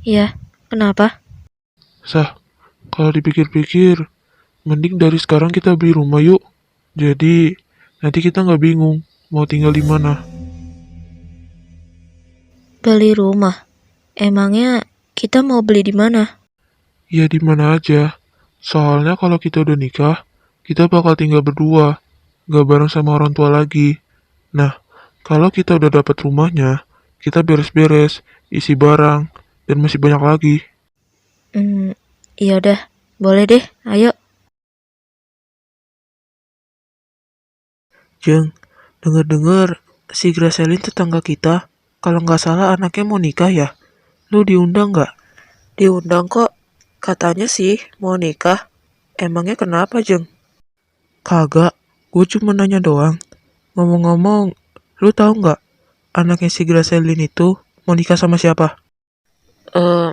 Iya, kenapa? Sah, kalau dipikir-pikir, mending dari sekarang kita beli rumah yuk. Jadi, nanti kita nggak bingung mau tinggal di mana. Beli rumah. Emangnya kita mau beli di mana? Ya di mana aja. Soalnya kalau kita udah nikah, kita bakal tinggal berdua, nggak bareng sama orang tua lagi. Nah, kalau kita udah dapat rumahnya, kita beres-beres, isi barang, dan masih banyak lagi. Hmm, iya udah. Boleh deh, ayo. Jeng, denger-dengar si Gracelin tetangga kita, kalau nggak salah anaknya mau nikah ya. Lu diundang nggak? Diundang kok. Katanya sih mau nikah. Emangnya kenapa, Jeng? Kagak, gue cuma nanya doang. Ngomong-ngomong, lu tahu nggak anaknya si Gracelin itu mau nikah sama siapa? Eh,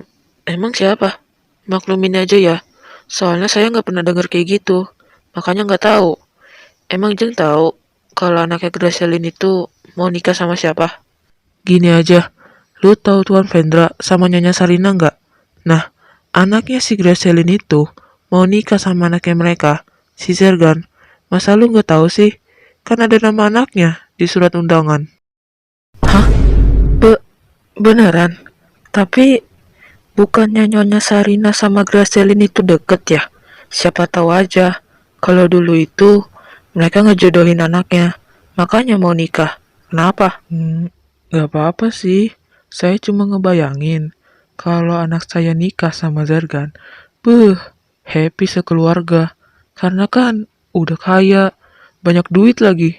emang siapa? Maklumin aja ya. Soalnya saya nggak pernah dengar kayak gitu. Makanya nggak tahu. Emang Jeng tahu kalau anaknya Gracelin itu mau nikah sama siapa? Gini aja, lu tahu Tuan Vendra sama Nyonya Sarina nggak? Nah, anaknya si Gracelin itu mau nikah sama anaknya mereka, si Zergan. Masa lu nggak tahu sih? Kan ada nama anaknya di surat undangan. Hah? Beneran? Tapi bukannya Nyonya Sarina sama Gracelin itu deket ya? Siapa tahu aja. Kalau dulu itu mereka ngejodohin anaknya, makanya mau nikah. Kenapa? Gak apa-apa sih. Saya cuma ngebayangin kalau anak saya nikah sama Zergan. Buh, happy sekeluarga. Karena kan udah kaya, banyak duit lagi.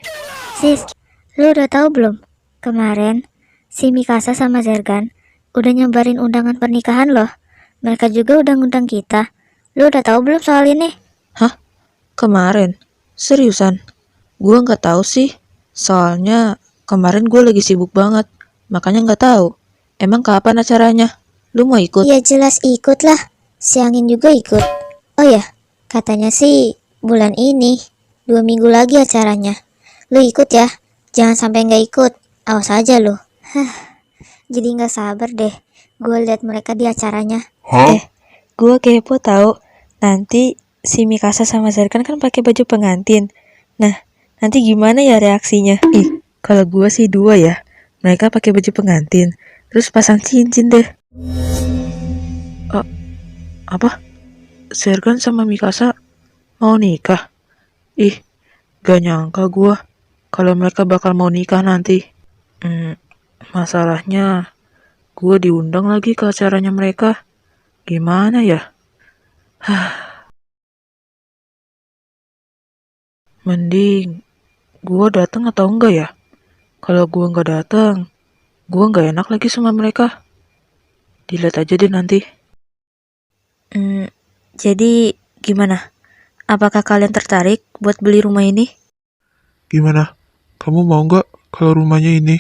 Sis, lu udah tahu belum? Kemarin, si Mikasa sama Zergan udah nyebarin undangan pernikahan loh. Mereka juga udah ngundang kita. Lu udah tahu belum soal ini? Hah? Kemarin? Seriusan? Gua nggak tahu sih. Soalnya kemarin gue lagi sibuk banget. Makanya nggak tahu. Emang kapan acaranya? Lu mau ikut? Ya jelas ikut lah. Si Angin juga ikut. Oh ya, katanya sih bulan ini 2 minggu lagi acaranya. Lu ikut ya. Jangan sampai nggak ikut. Awas aja lu. Jadi nggak sabar deh. Gue lihat mereka di acaranya. Gue kepo tahu. Nanti si Mikasa sama Zerkan kan pakai baju pengantin. Nah, nanti gimana ya reaksinya? Ih, kalau gue sih dua ya. Mereka pakai baju pengantin, terus pasang cincin deh. Apa? Zergan sama Mikasa mau nikah? Ih, gak nyangka gua kalau mereka bakal mau nikah nanti. Masalahnya gua diundang lagi ke acaranya mereka. Gimana ya? Mending gua datang atau enggak ya? Kalau gua nggak datang, gua nggak enak lagi sama mereka. Dilihat aja deh nanti. Jadi gimana? Apakah kalian tertarik buat beli rumah ini? Gimana? Kamu mau nggak kalau rumahnya ini?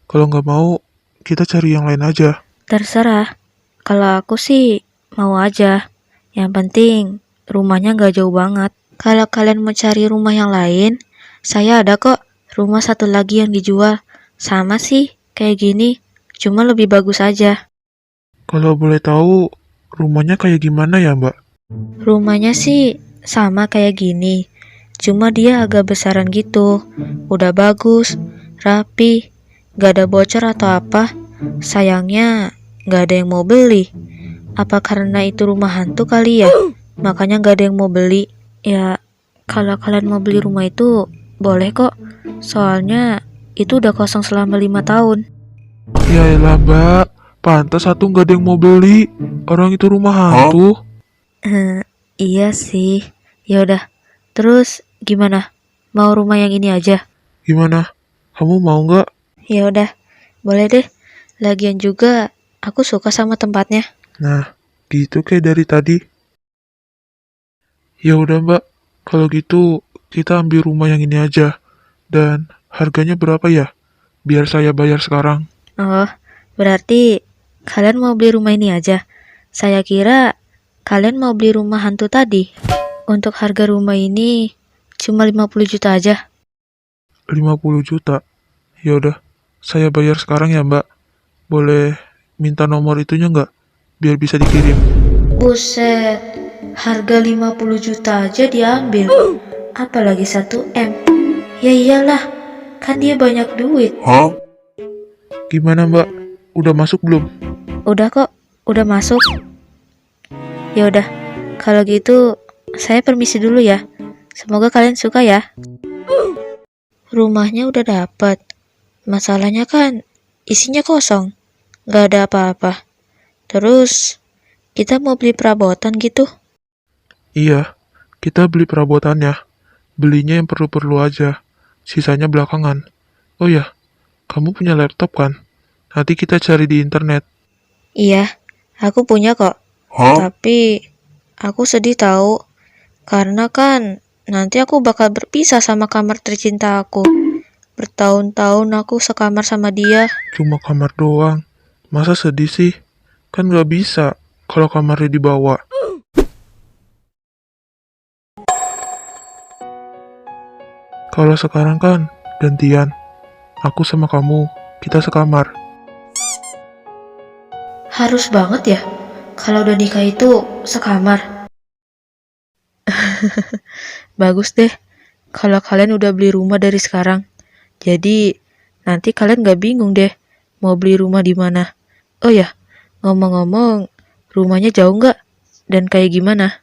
Kalau nggak mau, kita cari yang lain aja. Terserah. Kalau aku sih mau aja. Yang penting rumahnya nggak jauh banget. Kalau kalian mau cari rumah yang lain, saya ada kok rumah satu lagi yang dijual. Sama sih kayak gini, cuma lebih bagus aja. Kalau boleh tahu, rumahnya kayak gimana ya, Mbak? Rumahnya sih sama kayak gini, cuma dia agak besaran gitu. Udah bagus, rapi, gak ada bocor atau apa. Sayangnya gak ada yang mau beli. Apa karena itu rumah hantu kali ya? Makanya gak ada yang mau beli. Ya, kalau kalian mau beli rumah itu boleh kok. Soalnya itu udah kosong selama 5 tahun. Ya elah, Mbak. Pantas satu nggak ada yang mau beli. Orang itu rumah hantu. Iya sih. Ya udah. Terus gimana? Mau rumah yang ini aja? Gimana? Kamu mau nggak? Ya udah. Boleh deh. Lagian juga aku suka sama tempatnya. Nah, gitu kayak dari tadi. Ya udah, Mbak. Kalau gitu, kita ambil rumah yang ini aja. Dan harganya berapa ya? Biar saya bayar sekarang. Oh, berarti kalian mau beli rumah ini aja. Saya kira kalian mau beli rumah hantu tadi. Untuk harga rumah ini cuma 50 juta aja. 50 juta. Ya udah, saya bayar sekarang ya, Mbak. Boleh minta nomor itunya nggak? biar bisa dikirim. Buset, harga 50 juta aja diambil. Apalagi 1 M. Ya iyalah, kan dia banyak duit. Gimana Mbak? Udah masuk belum? Udah kok, udah masuk. Ya udah, kalau gitu saya permisi dulu ya. Semoga kalian suka ya. Rumahnya udah dapet. Masalahnya kan isinya kosong, nggak ada apa-apa. Terus kita mau beli perabotan gitu. Iya, kita beli perabotannya. Belinya yang perlu-perlu aja. Sisanya belakangan. Oh ya, kamu punya laptop kan? Nanti kita cari di internet. Iya, aku punya kok. Tapi aku sedih tahu karena kan nanti aku bakal berpisah sama kamar tercinta aku. Bertahun-tahun aku sekamar sama dia. Cuma kamar doang. Masa sedih sih? Kan gak bisa kalau kamarnya dibawa. Kalau sekarang kan gantian. Aku sama kamu, kita sekamar. Harus banget ya kalau udah nikah itu sekamar. Bagus deh kalau kalian udah beli rumah dari sekarang. Jadi nanti kalian gak bingung deh mau beli rumah di mana. Oh ya, ngomong-ngomong, rumahnya jauh nggak? Dan kayak gimana?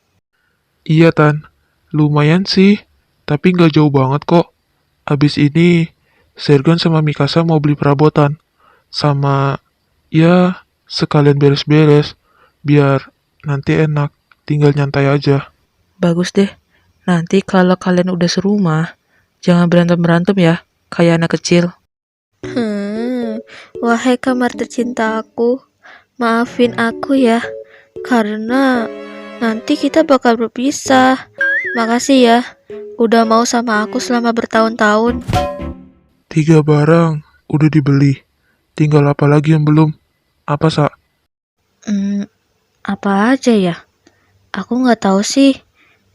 Iya Tan, lumayan sih, tapi nggak jauh banget kok. Abis ini, Sergan sama Mikasa mau beli perabotan. Sama, ya, sekalian beres-beres, biar nanti enak, tinggal nyantai aja. Bagus deh. Nanti kalau kalian udah serumah, jangan berantem-berantem ya, kayak anak kecil. Wahai kamar tercinta aku, maafin aku ya, karena nanti kita bakal berpisah. Makasih ya, udah mau sama aku selama bertahun-tahun. 3 barang, udah dibeli. Tinggal apa lagi yang belum? Apa, Sa? Apa aja ya? Aku nggak tahu sih,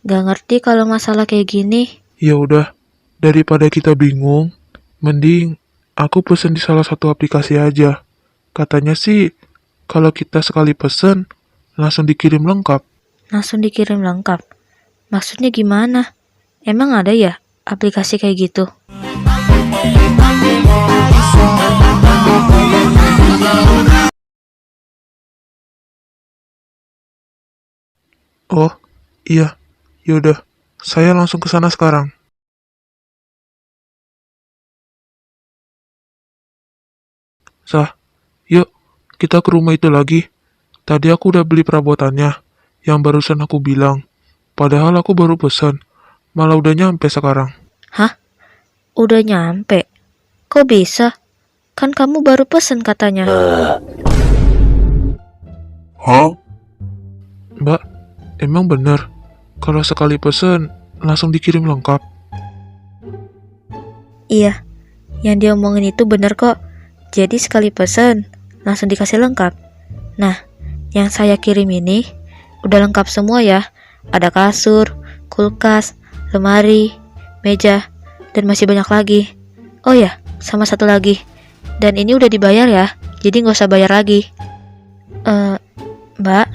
nggak ngerti kalau masalah kayak gini. Ya udah, daripada kita bingung, mending aku pesen di salah satu aplikasi aja. Katanya sih, kalau kita sekali pesen, langsung dikirim lengkap. Langsung dikirim lengkap. Maksudnya gimana? Emang ada ya aplikasi kayak gitu? Oh, iya. Yaudah, saya langsung ke sana sekarang. Sah, yuk, kita ke rumah itu lagi. Tadi aku udah beli perabotannya, yang barusan aku bilang. Padahal aku baru pesan, malah udah nyampe sekarang. Hah? Udah nyampe? Kok bisa? Kan kamu baru pesen katanya. Mbak, emang bener, kalau sekali pesen, langsung dikirim lengkap. Iya, yang dia omongin itu bener kok. Jadi sekali pesen, langsung dikasih lengkap. Nah, yang saya kirim ini udah lengkap semua ya. Ada kasur, kulkas, lemari, meja, dan masih banyak lagi. Oh ya, sama satu lagi. Dan ini udah dibayar ya, jadi nggak usah bayar lagi. Mbak,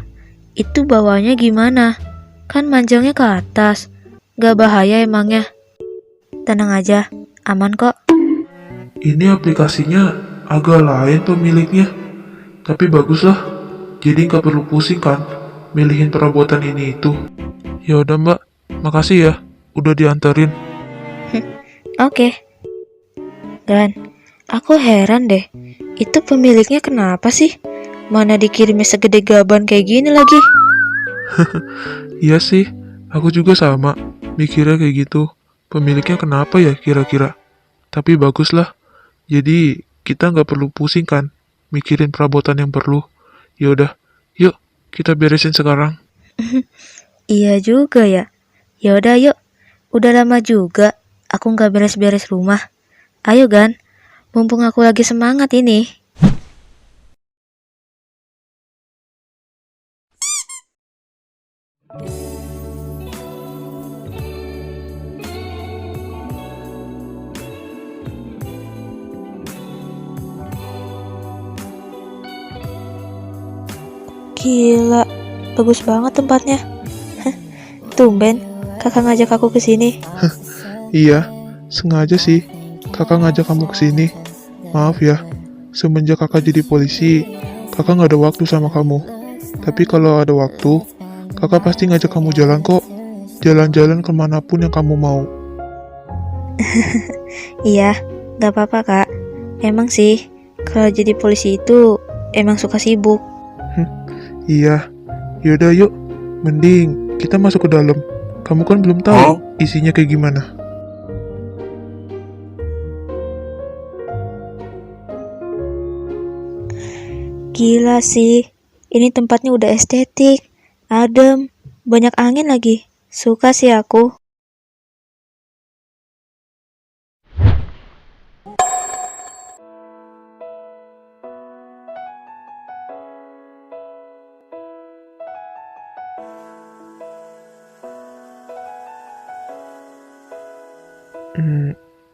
itu bawahnya gimana? Kan manjangnya ke atas. Gak bahaya emangnya? Tenang aja, aman kok. Ini aplikasinya agak lain pemiliknya, tapi bagus lah. Jadi nggak perlu pusing kan, milihin perabotan ini itu. Ya udah Mbak, makasih ya, udah diantarin. Oke. Dan aku heran deh, itu pemiliknya kenapa sih? Mana dikirimnya segede gaban kayak gini lagi? Iya sih, aku juga sama, mikirnya kayak gitu. Pemiliknya kenapa ya kira-kira? Tapi bagus lah, jadi kita nggak perlu pusing kan, mikirin perabotan yang perlu. Ya udah, yuk kita beresin sekarang. Iya juga ya. Ya udah yuk. Udah lama juga aku nggak beres-beres rumah. Ayo Gan, mumpung aku lagi semangat ini. Gila, bagus banget tempatnya. Tumben, kakak ngajak aku ke sini. Iya, sengaja sih. Kakak ngajak kamu ke sini. Maaf ya, semenjak kakak jadi polisi, kakak nggak ada waktu sama kamu. Tapi kalau ada waktu, kakak pasti ngajak kamu jalan kok. Jalan-jalan kemanapun yang kamu mau. Iya, gak apa-apa kak. Emang sih, kalau jadi polisi itu emang suka sibuk. Iya, yaudah yuk. Mending kita masuk ke dalam. Kamu kan belum tahu isinya kayak gimana. Gila sih, ini tempatnya udah estetik, adem, banyak angin lagi. Suka sih aku.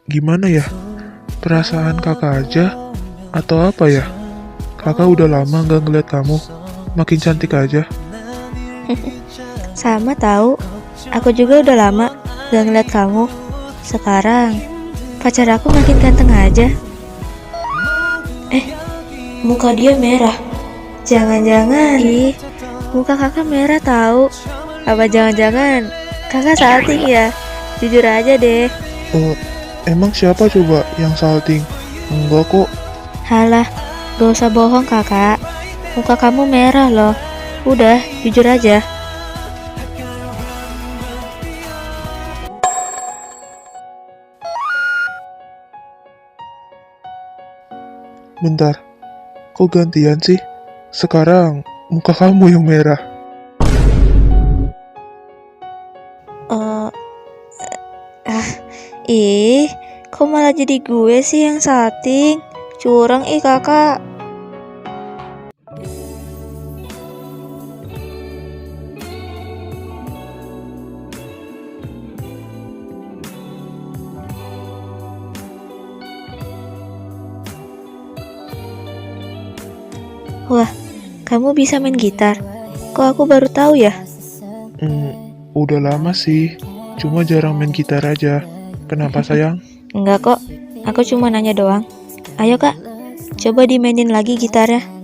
Gimana ya? Perasaan kakak aja? Atau apa ya? Kakak udah lama nggak ngeliat kamu. Makin cantik aja. Sama tahu, aku juga udah lama gak ngeliat kamu. Sekarang, pacar aku makin ganteng aja. Muka dia merah. Jangan-jangan. Ih, muka kakak merah tahu. Apa jangan-jangan kakak salting ya? Jujur aja deh. Oh, emang siapa coba yang salting? Enggak kok. Halah, gak usah bohong kakak. Muka kamu merah loh. Udah, jujur aja. Bentar, kok gantian sih? Sekarang muka kamu yang merah. Kok malah jadi gue sih yang salting? Curang kakak. Wah, kamu bisa main gitar. Kok aku baru tahu ya? Udah lama sih, cuma jarang main gitar aja. Kenapa sayang? Enggak kok, aku cuma nanya doang. Ayo kak, coba dimainin lagi gitarnya.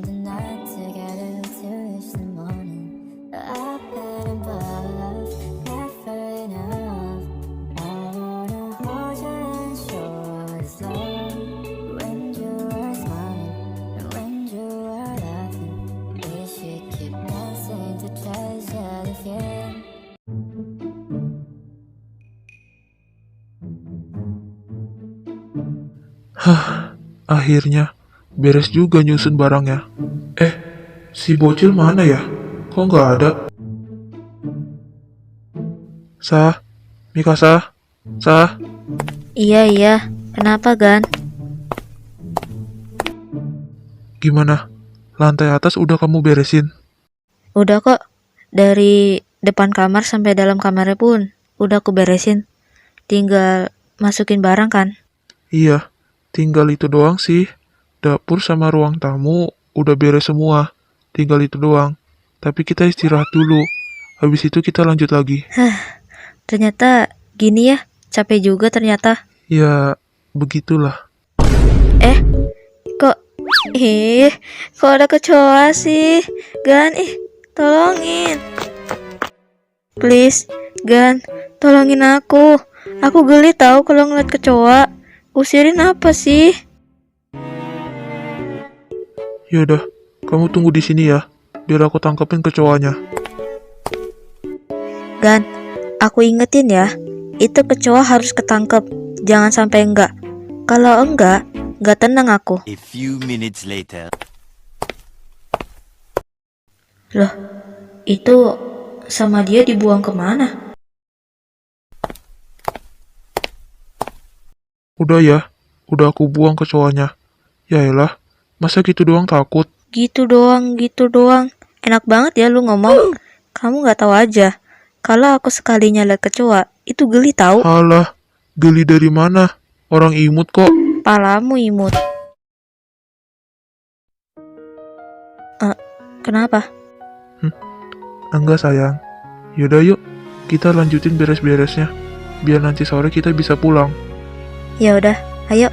Akhirnya beres juga nyusun barangnya. Si bocil mana ya? Kok nggak ada? Sah, Mikasa, Sah. Iya, kenapa Gan? Gimana? Lantai atas udah kamu beresin? Udah kok, dari depan kamar sampai dalam kamarnya pun udah aku beresin. Tinggal masukin barang kan? Iya, tinggal itu doang sih. Dapur sama ruang tamu udah beres semua. Tinggal itu doang. Tapi kita istirahat dulu. Habis itu kita lanjut lagi. Ternyata gini ya, capek juga ternyata. Ya, begitulah. Kok ada kecoa sih? Gan, tolongin. Please, Gan, tolongin aku. Aku geli tahu kalau ngeliat kecoa. Usirin apa sih? Yaudah, kamu tunggu di sini ya. Biar aku tangkapin kecoanya. Gan, aku ingetin ya. Itu kecoa harus ketangkep. Jangan sampai enggak. Kalau enggak tenang aku. A few minutes later. Loh, itu sama dia dibuang kemana? Udah ya, udah aku buang kecoanya. Yaelah, masa gitu doang takut? Gitu doang. Enak banget ya lu ngomong. Kamu nggak tahu aja. Kalau aku sekalinya liat kecoa, itu geli tahu. Halah, geli dari mana? Orang imut kok. Palamu imut. Kenapa? Enggak sayang. Yaudah yuk, kita lanjutin beres-beresnya. Biar nanti sore kita bisa pulang. Ya udah, ayo.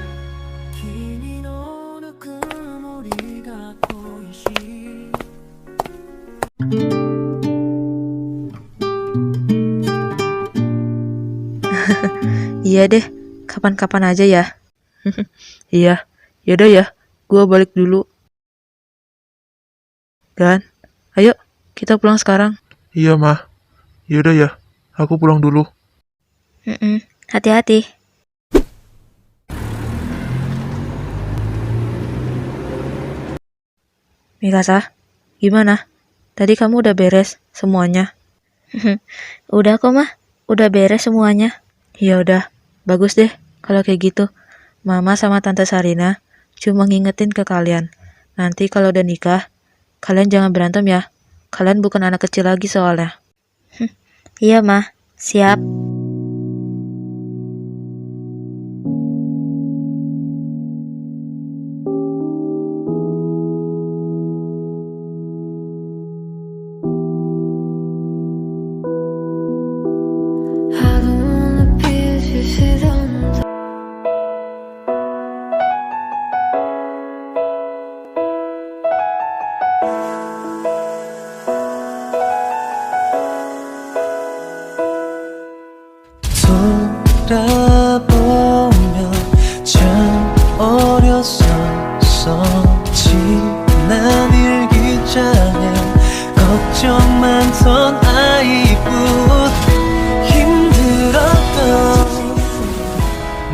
Iya deh, kapan-kapan aja ya. Iya, yaudah ya, gua balik dulu. Gan, ayo kita pulang sekarang. Iya mah. Yaudah ya, aku pulang dulu. Hati-hati. Mikasa, gimana? Tadi kamu udah beres semuanya? Udah kok mah, udah beres semuanya. Ya udah, bagus deh kalau kayak gitu. Mama sama Tante Sarina cuma ngingetin ke kalian. Nanti kalau udah nikah, kalian jangan berantem ya. Kalian bukan anak kecil lagi soalnya. Iya mah, siap. 돌아보면 참 어렸었어. 지난 일기장에 걱정 많던 아이뿐 힘들었던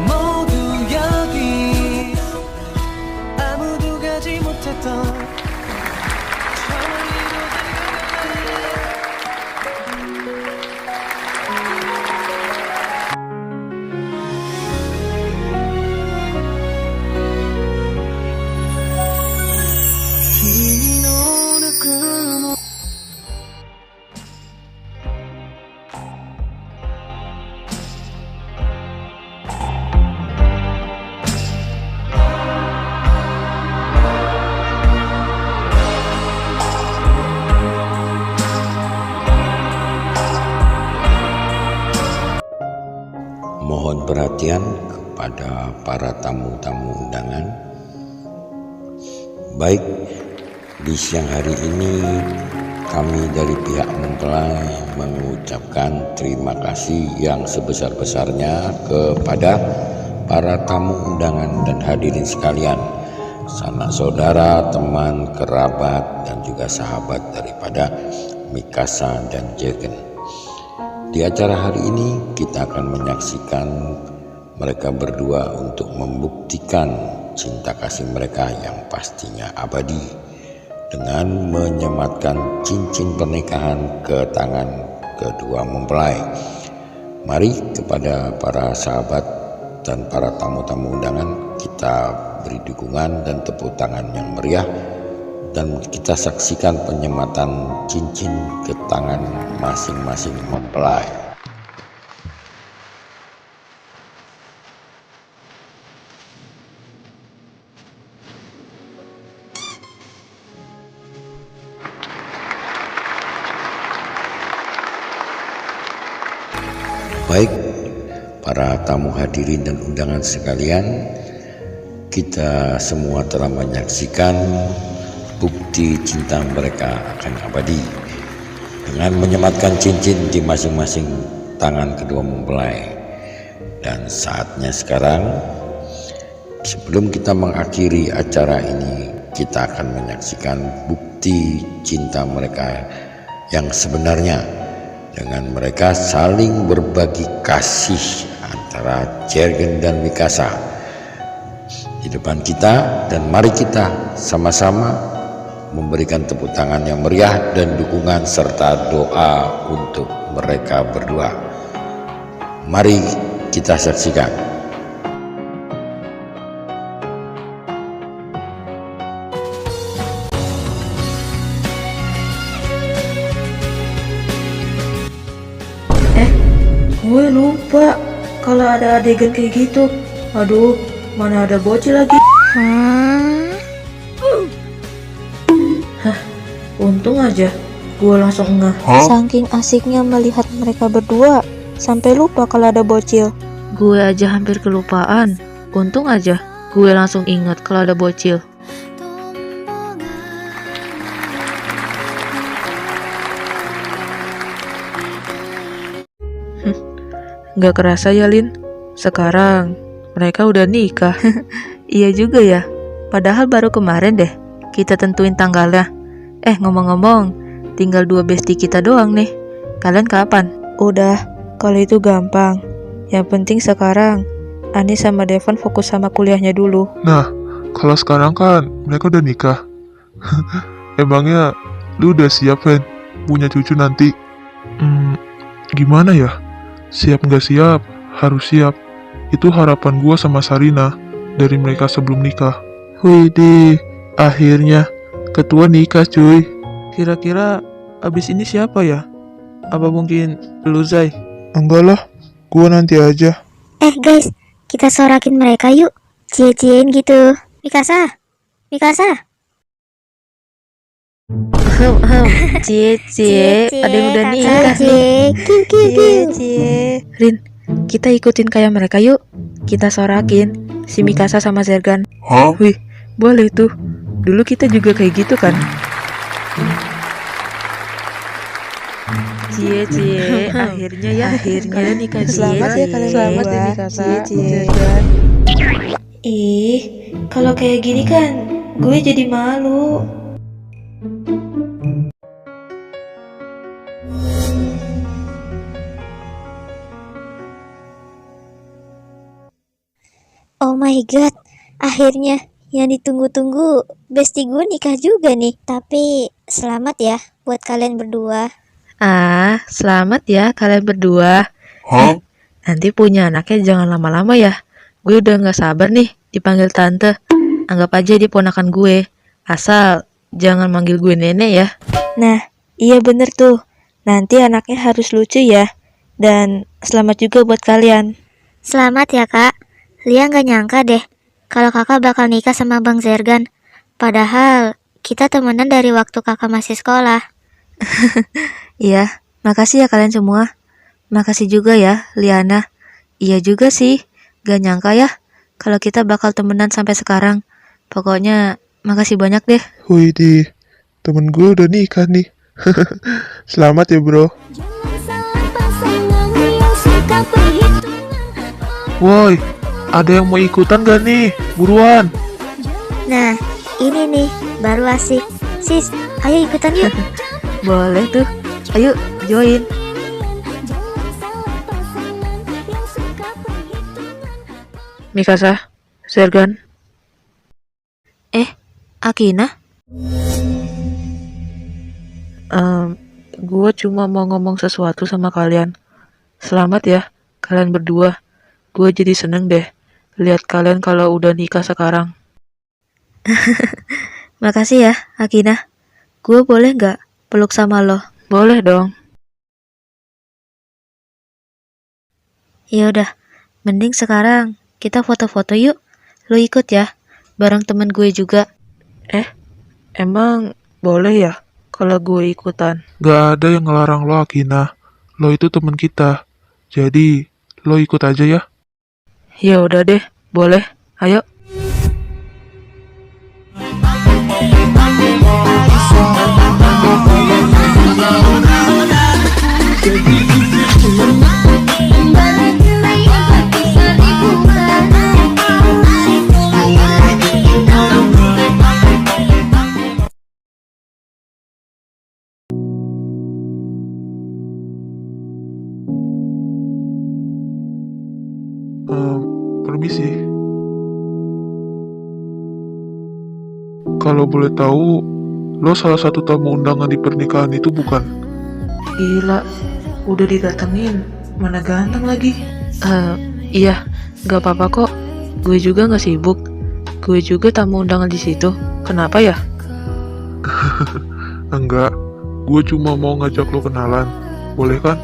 모두 여기 아무도 가지 못했던 Mohon perhatian kepada para tamu-tamu undangan. Baik, di siang hari ini kami dari pihak mempelai mengucapkan terima kasih yang sebesar-besarnya kepada para tamu undangan dan hadirin sekalian, sanak saudara, teman, kerabat, dan juga sahabat daripada Mikasa dan Jegen. Di acara hari ini kita akan menyaksikan mereka berdua untuk membuktikan cinta kasih mereka yang pastinya abadi dengan menyematkan cincin pernikahan ke tangan kedua mempelai. Mari kepada para sahabat dan para tamu-tamu undangan kita beri dukungan dan tepuk tangan yang meriah dan kita saksikan penyematan cincin ke tangan masing-masing mempelai. Baik, para tamu hadirin dan undangan sekalian, kita semua telah menyaksikan bukti cinta mereka akan abadi dengan menyematkan cincin di masing-masing tangan kedua mempelai. Dan saatnya sekarang, sebelum kita mengakhiri acara ini, kita akan menyaksikan bukti cinta mereka yang sebenarnya dengan mereka saling berbagi kasih antara Jegen dan Mikasa di depan kita. Dan mari kita sama-sama memberikan tepuk tangan yang meriah dan dukungan serta doa untuk mereka berdua. Mari kita saksikan. Gue lupa kalau ada adegan kayak gitu. Aduh, mana ada bocil lagi. Untung aja Gue langsung ngeh. Saking asiknya melihat mereka berdua, sampai lupa kalau ada bocil. Gue aja hampir kelupaan. Untung aja gue langsung ingat kalau ada bocil. Gak kerasa ya, Lin? Sekarang mereka udah nikah. Iya juga ya. Padahal baru kemarin deh kita tentuin tanggalnya. Ngomong-ngomong, tinggal 2 bestie kita doang nih. Kalian kapan? Udah, kalau itu gampang. Yang penting sekarang Ani sama Devon fokus sama kuliahnya dulu. Nah, kalau sekarang kan mereka udah nikah. Emangnya lu udah siap, Fen? Punya cucu nanti? Gimana ya? Siap nggak siap? Harus siap. Itu harapan gua sama Sarina dari mereka sebelum nikah. Widih, akhirnya ketua nikah, cuy. Kira-kira abis ini siapa ya? Apa mungkin lu, Zai? Enggak lah, gua nanti aja. Guys, kita sorakin mereka yuk. Cie-ciein gitu. Mikasa, Mikasa. Cie, ada yang udah nikah nih. Cie. Rin, kita ikutin kayak mereka yuk. Kita sorakin si Mikasa sama Zergan. Wih, boleh tuh. Dulu kita juga kayak gitu kan. Cie, akhirnya nikah. Selamat ya kalian. Selamat ya Mikasa. Zergan. Ih, kalau kayak gini kan gue jadi malu. Oh my god, akhirnya yang ditunggu-tunggu bestie gue nikah juga nih. Tapi selamat ya buat kalian berdua. Selamat ya kalian berdua. Nanti punya anaknya jangan lama-lama ya. Gue udah gak sabar nih dipanggil tante. Anggap aja dia ponakan gue. Asal jangan manggil gue nenek ya. Nah, iya bener tuh. Nanti anaknya harus lucu ya. Dan selamat juga buat kalian. Selamat ya kak. Lia gak nyangka deh kalau kakak bakal nikah sama Bang Zergan. Padahal kita temenan dari waktu kakak masih sekolah. Iya, makasih ya kalian semua. Makasih juga ya, Liana. Iya juga sih, gak nyangka ya kalau kita bakal temenan sampai sekarang. Pokoknya, makasih banyak deh. Widih, temen gue udah nikah nih. Selamat ya, bro. Woi, ada yang mau ikutan gak nih? Buruan. Nah, ini nih baru asik. Sis, ayo ikutan yuk. Boleh tuh, ayo join. Mikasa, Zergan. Akina? Gue cuma mau ngomong sesuatu sama kalian. Selamat ya, kalian berdua. Gue jadi seneng deh lihat kalian kalau udah nikah sekarang. Makasih ya, Akina. Gue boleh nggak peluk sama lo? Boleh dong. Yaudah, mending sekarang kita foto-foto yuk. Lo ikut ya, bareng temen gue juga. Emang boleh ya kalau gue ikutan? Gak ada yang ngelarang lo, Akina. Lo itu temen kita. Jadi, lo ikut aja ya. Ya udah deh, boleh. Ayo. Permisi. Kalau boleh tahu, lo salah satu tamu undangan di pernikahan itu bukan? Gila, udah didatengin, mana ganteng lagi. Iya, gak apa-apa kok. Gue juga gak sibuk. Gue juga tamu undangan di situ. Kenapa ya? Enggak, gue cuma mau ngajak lo kenalan. Boleh kan?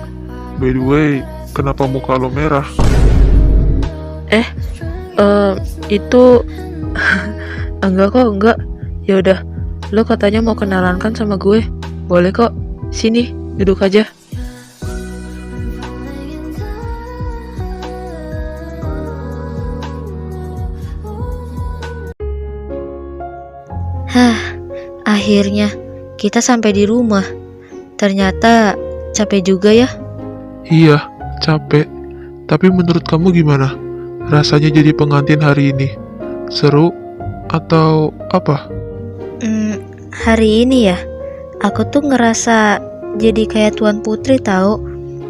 By the way, kenapa muka lo merah? Itu enggak kok, enggak. Ya udah, lo katanya mau kenalan kan sama gue. Boleh kok. sini, duduk aja. Hah, akhirnya kita sampai di rumah. Ternyata capek juga ya. Iya, capek. Tapi menurut kamu gimana? Rasanya jadi pengantin hari ini? Seru? Atau apa? Hari ini ya, aku tuh ngerasa jadi kayak Tuan Putri tahu,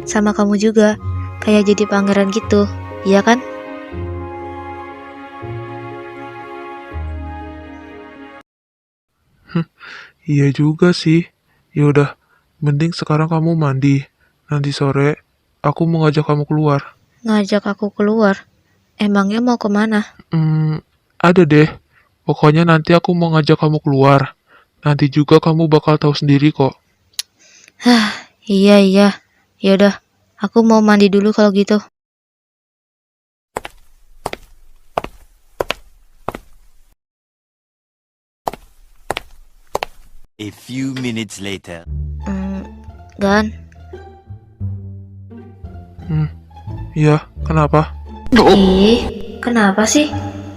sama kamu juga, kayak jadi pangeran gitu, iya kan? Iya juga sih. Yaudah, mending sekarang kamu mandi. Nanti sore, aku mau ngajak kamu keluar. Ngajak aku keluar, emangnya mau kemana? Ada deh. Pokoknya nanti aku mau ngajak kamu keluar. Nanti juga kamu bakal tahu sendiri kok. Hah, iya, yaudah, aku mau mandi dulu kalau gitu. A few minutes later. Gan, Iya, kenapa? ih, kenapa sih?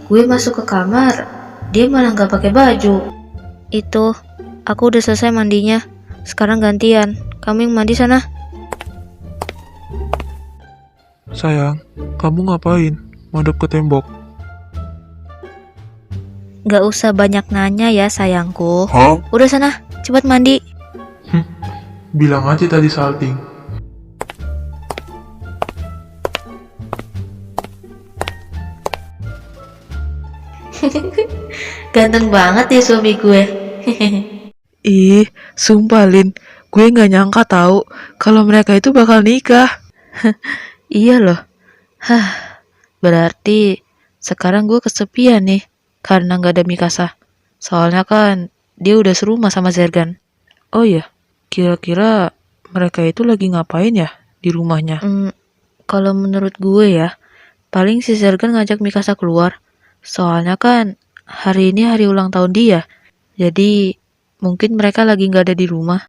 Gue masuk ke kamar, dia malah nggak pakai baju. Itu, aku udah selesai mandinya. Sekarang gantian, kamu yang mandi sana. Sayang, kamu ngapain? Madep ke tembok. Nggak usah banyak nanya ya sayangku. Udah sana, cepat mandi. Bilang aja tadi salting. Ganteng banget ya suami gue. Ih, sumpah Lin, gue nggak nyangka tahu kalau mereka itu bakal nikah. Iya loh. Hah, berarti sekarang gue kesepian nih karena nggak ada Mikasa. Soalnya kan dia udah serumah sama Zergan. Oh ya, kira-kira mereka itu lagi ngapain ya di rumahnya? Kalau menurut gue ya, paling si Zergan ngajak Mikasa keluar. Soalnya kan hari ini hari ulang tahun dia. Jadi mungkin mereka lagi nggak ada di rumah.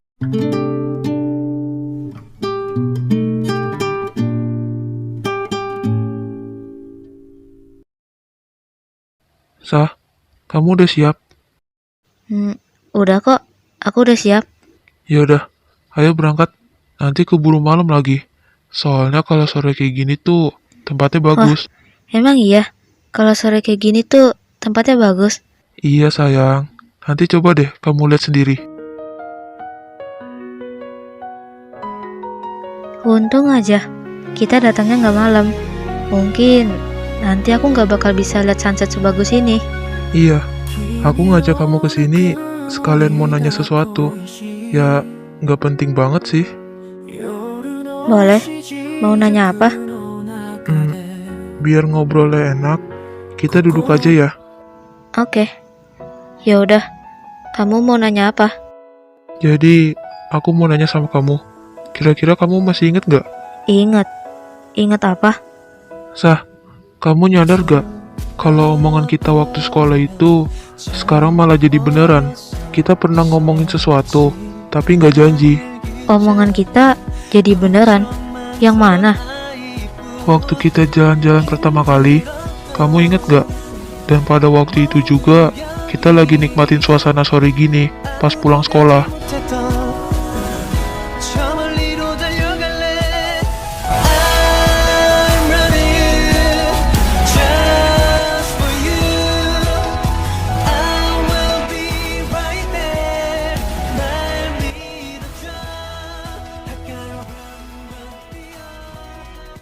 Sah, kamu udah siap? Udah kok, aku udah siap. Yaudah, ayo berangkat. Nanti keburu malam lagi. Soalnya kalau sore kayak gini tuh tempatnya bagus. Emang iya, kalau sore kayak gini tuh tempatnya bagus. Iya sayang, nanti coba deh kamu lihat sendiri. Untung aja, kita datangnya nggak malam. Mungkin nanti aku nggak bakal bisa lihat sunset sebagus ini. Iya, aku ngajak kamu ke sini sekalian mau nanya sesuatu. Ya, nggak penting banget sih. Boleh? Mau nanya apa? Biar ngobrolnya enak, kita duduk aja ya. Oke. Ya udah. Kamu mau nanya apa? Jadi, aku mau nanya sama kamu. Kira-kira kamu masih inget gak? Ingat. Ingat apa? Sah, kamu nyadar gak? Kalau omongan kita waktu sekolah itu sekarang malah jadi beneran. Kita pernah ngomongin sesuatu, tapi nggak janji. Omongan kita jadi beneran. Yang mana? Waktu kita jalan-jalan pertama kali, kamu inget gak? Dan pada waktu itu juga, kita lagi nikmatin suasana sore gini, pas pulang sekolah.